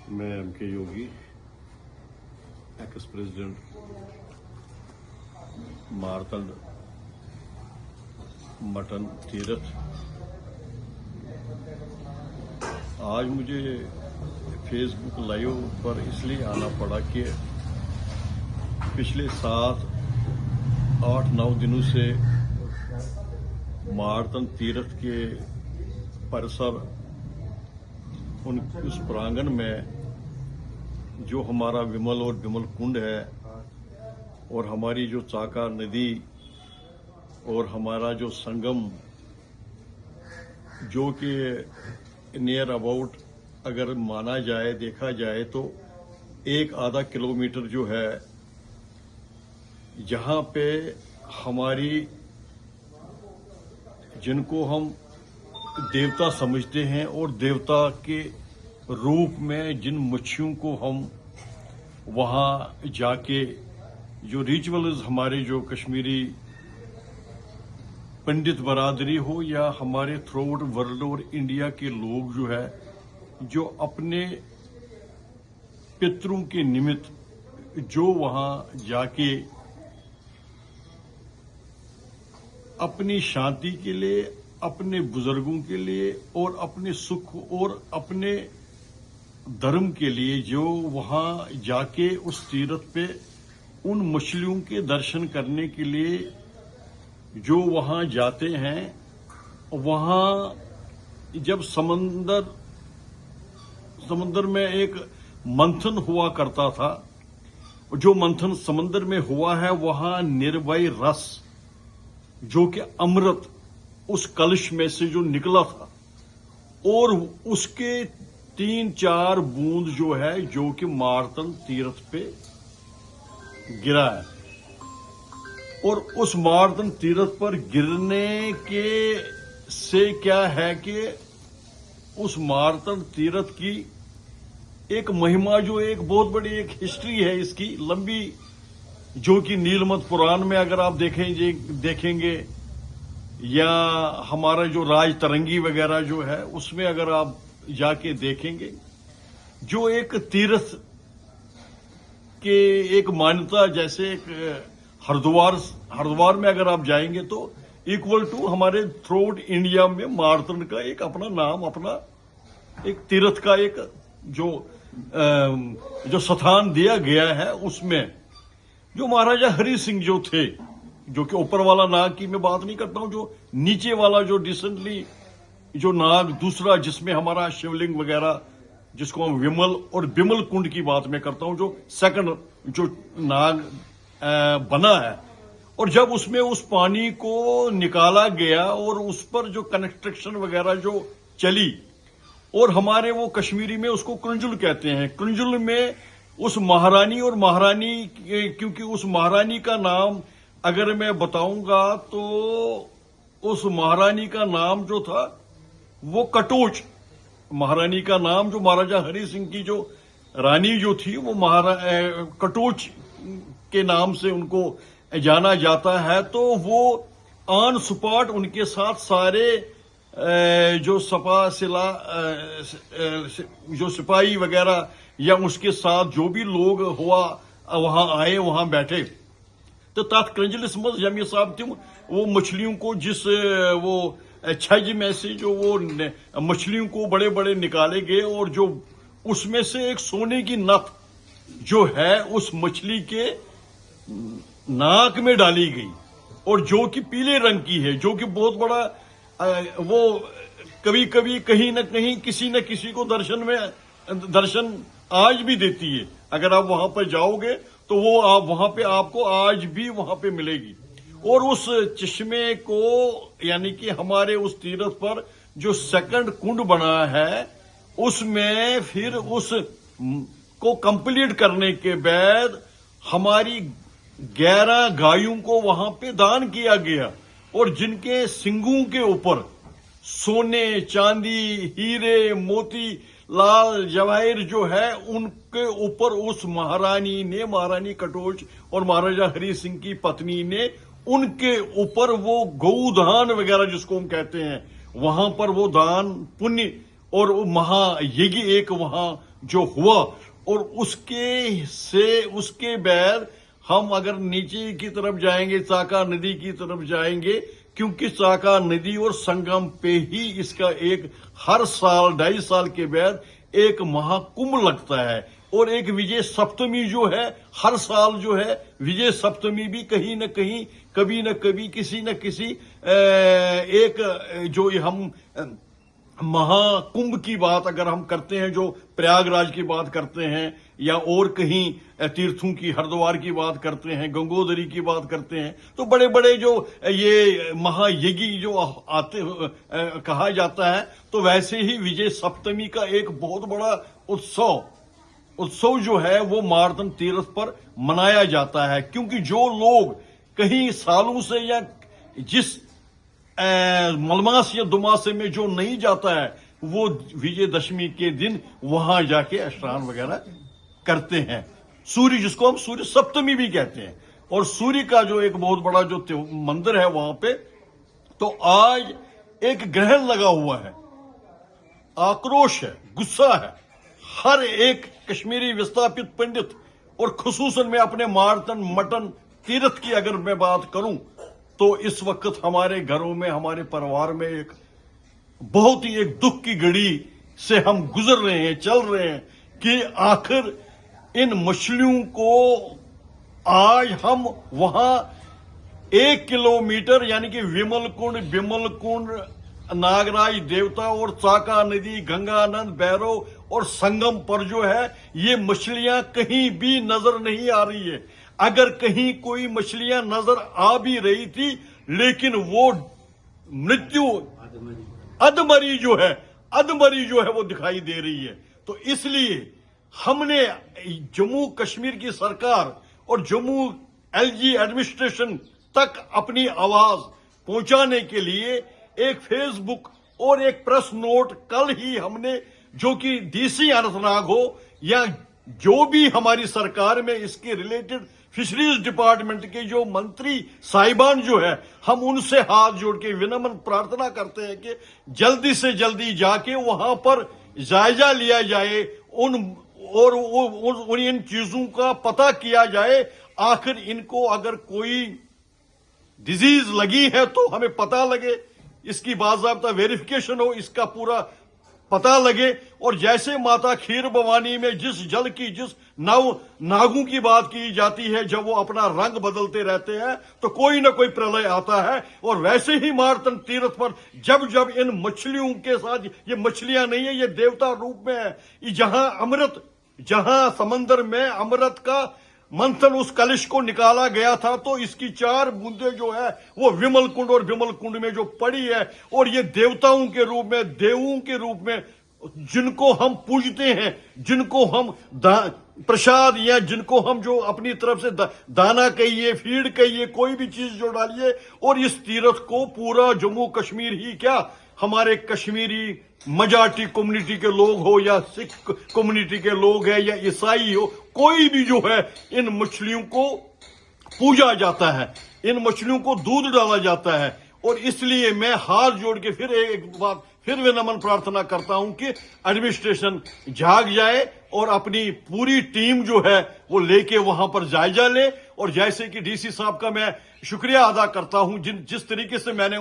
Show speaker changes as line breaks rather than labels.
मैं M.K. योगी, ex president Martand mutton Tirath. आज मुझे फेसबुक लाइव पर इसलिए आना पड़ा कि पिछले 7-8-9 दिनों से मारतंड तीरथ के परिसर उस प्रांगण में जो हमारा विमल और बिमल कुंड है और हमारी जो चाका नदी और हमारा जो संगम जो कि नियर अबाउट अगर माना जाए देखा जाए तो 1-आधा किलोमीटर जो है, जहां पे हमारी जिनको हम देवता समझते हैं और देवता के रूप में जिन मच्छियों को हम वहां जाके जो रिचुअल्स हमारे जो कश्मीरी पंडित बरादरी हो या हमारे थ्रू आउट वर्ल्ड और इंडिया के लोग जो है जो अपने पितरों के निमित्त जो वहां जाके अपनी शांति के लिए, अपने बुजुर्गों के लिए और अपने सुख और अपने धर्म के लिए जो वहां जाके उस तीर्थ पे उन मछलियों के दर्शन करने के लिए जो वहां जाते हैं, वहां जब समुद्र में एक मंथन हुआ करता था, जो मंथन समुद्र में हुआ है वहां निर्भय रस जो कि अमृत उस कलश में से जो निकला था और उसके 3-4 बूंद जो है जो कि मारतंड तीर्थ पे गिरा है। और उस मारतंड तीर्थ पर गिरने के से क्या है कि उस मारतंड तीर्थ की एक महिमा जो एक बहुत बड़ी एक हिस्ट्री है इसकी लंबी, जो कि नीलमत पुराण में अगर आप देखेंगे या हमारा जो राज तरंगी वगैरह जो है उसमें अगर आप जाके देखेंगे, जो एक तीर्थ के एक मान्यता जैसे एक हरिद्वार में अगर आप जाएंगे तो इक्वल टू हमारे थ्रू आउट इंडिया में मारतंड का एक अपना नाम, अपना एक तीर्थ का एक जो स्थान दिया गया है। उसमें जो महाराजा हरि सिंह जो थे, जो कि ऊपर वाला नाग की मैं बात नहीं करता हूं, जो नीचे वाला जो रिसेंटली जो नाग दूसरा जिसमें हमारा शिवलिंग वगैरह जिसको हम विमल और बिमल कुंड की बात मैं करता हूं, जो सेकंड जो नाग बना है, और जब उसमें उस पानी को निकाला गया और उस पर जो कंस्ट्रक्शन वगैरह जो चली, और हमारे वो कश्मीरी में उसको कुंजुल कहते हैं, कुंजुल में उस महारानी और महारानी, क्योंकि उस महारानी का नाम अगर मैं बताऊंगा तो उस महारानी का नाम जो था वो कटोच, महारानी का नाम जो महाराजा हरि सिंह की जो रानी जो थी वो कटोच के नाम से उनको जाना जाता है। तो वो ऑन स्पॉट उनके साथ सारे जो जो सिपाही वगैरह या उसके साथ जो भी लोग हुआ वहां आए, वहां बैठे तो तथ क्रंजलिस मज यम साहब तुम वो मछलियों को जिस वो छज में से जो वो मछलियों को बड़े बड़े निकाले गए और जो उसमें से एक सोने की नथ जो है उस मछली के नाक में डाली गई और जो कि पीले रंग की है, जो कि बहुत बड़ा वो कभी कभी कहीं न कहीं किसी न किसी को दर्शन आज भी देती है। अगर आप वहां पर जाओगे तो वो आप वहां पे आपको आज भी वहां पे मिलेगी। और उस चश्मे को यानी कि हमारे उस तीर्थ पर जो सेकंड कुंड बना है उसमें फिर उस को कंप्लीट करने के बाद हमारी 11 गायों को वहां पे दान किया गया और जिनके सिंगों के ऊपर सोने, चांदी, हीरे, मोती, लाल जवाहिर जो है उनके ऊपर उस महारानी ने, महारानी कटोच और महाराजा हरि सिंह की पत्नी ने उनके ऊपर वो गौदान वगैरह जिसको हम कहते हैं वहां पर वो दान पुण्य और महायज्ञ एक वहां जो हुआ, और उसके बाद हम अगर नीचे की तरफ जाएंगे, चाका नदी की तरफ जाएंगे, क्योंकि चाका नदी और संगम पे ही इसका एक हर साल 2.5 साल के बाद एक महाकुंभ लगता है। और एक विजय सप्तमी जो है, हर साल जो है विजय सप्तमी भी कहीं न कहीं, कभी न कभी, किसी न किसी एक जो हम महाकुंभ की बात अगर हम करते हैं, जो प्रयागराज की बात करते हैं, या और कहीं तीर्थों की, हरिद्वार की बात करते हैं, गंगोदरी की बात करते हैं, तो बड़े बड़े जो ये महायज्ञ जो आते कहा जाता है, तो वैसे ही विजय सप्तमी का एक बहुत बड़ा उत्सव जो है वो मार्तंड तीर्थ पर मनाया जाता है। क्योंकि जो लोग कहीं सालों से या जिस मलमास या दुमासे में जो नहीं जाता है, वो विजयदशमी के दिन वहां जाके स्नान वगैरह करते हैं। सूर्य, जिसको हम सूर्य सप्तमी भी कहते हैं, और सूर्य का जो एक बहुत बड़ा जो मंदिर है वहां पे, तो आज एक ग्रहण लगा हुआ है, आक्रोश है, गुस्सा है। हर एक कश्मीरी विस्थापित पंडित, और खुसूसन में अपने मार्तंड मटन तीर्थ की अगर मैं बात करूं, तो इस वक्त हमारे घरों में, हमारे परिवार में एक बहुत ही एक दुख की घड़ी से हम गुजर रहे हैं, चल रहे हैं, कि आखिर इन मछलियों को आज हम वहां 1 किलोमीटर, यानी कि विमल कुंड, नागराज देवता और चाका नदी, गंगानंद, भैरव और संगम पर जो है ये मछलियां कहीं भी नजर नहीं आ रही है। अगर कहीं कोई मछलियां नजर आ भी रही थी, लेकिन वो मृत्यु अधमरी जो है वो दिखाई दे रही है। तो इसलिए हमने जम्मू कश्मीर की सरकार और जम्मू एलजी एडमिनिस्ट्रेशन तक अपनी आवाज पहुंचाने के लिए एक फेसबुक और एक प्रेस नोट कल ही हमने, जो कि डीसी अनंतनाग हो या जो भी हमारी सरकार में इसके रिलेटेड फिशरीज डिपार्टमेंट के जो मंत्री साहिबान जो है, हम उनसे हाथ जोड़ के विनम्र प्रार्थना करते हैं कि जल्दी से जल्दी जाके वहां पर जायजा लिया जाए, इन चीजों का पता किया जाए। आखिर इनको अगर कोई डिजीज लगी है तो हमें पता लगे, इसकी बाज़ाब्ता वेरिफिकेशन हो, इसका पूरा पता लगे। और जैसे माता खीर भवानी में जिस जल की, जिस नागों की बात की जाती है, जब वो अपना रंग बदलते रहते हैं तो कोई ना कोई प्रलय आता है, और वैसे ही मार्तंड तीर्थ पर जब जब इन मछलियों के साथ, ये मछलियां नहीं है, ये देवता रूप में है, जहां समंदर में अमृत का मंथन उस कलश को निकाला गया था, तो इसकी 4 बूंदे जो है वो विमल कुंड में जो पड़ी है, और ये देवताओं के रूप में, देवों के रूप में, जिनको हम पूजते हैं, जिनको हम प्रसाद, या जिनको हम जो अपनी तरफ से दाना कहिए, फीड कहिए, कोई भी चीज जो डालिए, और इस तीर्थ को पूरा जम्मू कश्मीर ही क्या, हमारे कश्मीरी मजाटी कम्युनिटी के लोग हो, या सिख कम्युनिटी के लोग हैं, या ईसाई हो, कोई भी जो है, इन मछलियों को पूजा जाता है, इन मछलियों को दूध डाला जाता है। और इसलिए मैं हाथ जोड़ के फिर विनम्र प्रार्थना करता हूं कि एडमिनिस्ट्रेशन जाग जाए और अपनी पूरी टीम जो है वो लेके वहां पर जायजा ले। और जैसे कि डीसी साहब का मैं शुक्रिया अदा करता हूं, जिस तरीके से मैंने